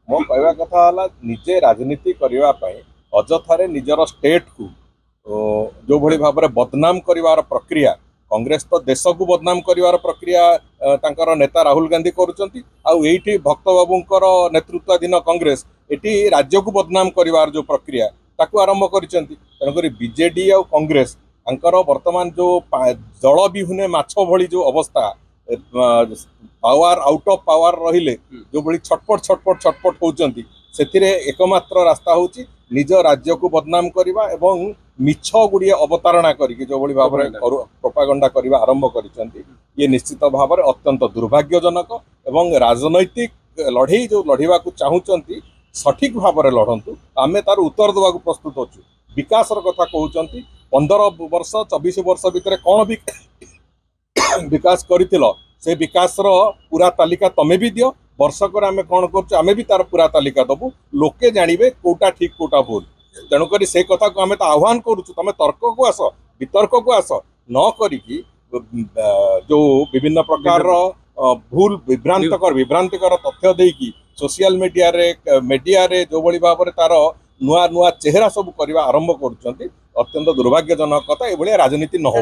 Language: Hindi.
मो कहवा कथा है निजे राजनीति करने अजथारे निजर स्टेट को जो भली भाव में बदनाम कर प्रक्रिया कांग्रेस तो देश को बदनाम कर प्रक्रिया तांकर नेता राहुल गांधी करुँच भक्त बाबूंकर नेतृत्वाधीन कांग्रेस एटी राज्य को बदनाम कर जो प्रक्रिया ताकू आरंभ कर बीजेडी और कांग्रेस वर्तमान जो जल विहुने माछ भली जो अवस्था पावर आउट ऑफ पावर रहिले जो भली छटपट होउचंती से एकमात्र रास्ता होची निज राज्य को बदनाम करवा एवं मिछ गुड़िए अवतारणा करके जो भली भाव में प्रोपागंडा करवा आरंभ करिसंती ये निश्चित भाव में अत्यंत दुर्भाग्यजनक एवं राजनैतिक लड़े जो लड़वा को चाहूँगी सठिक भाव में लड़तु आमे तार उत्तर देवा प्रस्तुत अच्छु विकास कथा कहते 15 वर्ष 24 वर्ष भितर कौन भी विकास कर से विकास पूरा तालिका तमें भी दियो वर्षक आम कौन करें भी तार पूरा तालिका दबु लोके जानवे कौटा ठीक कौटा भूल तेणुक से कथा को आम तो आह्वान करुचु तुम तर्क को आस वितर्क को आस न करी जो विभिन्न प्रकार भूल विभ्रांतिकर तथ्य देकी सोशल मीडिया रे जो भली भाव में तार नुआ नुआ चेहरा सब करवा आरंभ कर अत्यंत दुर्भाग्यजनक कथा ये राजनीति न हो।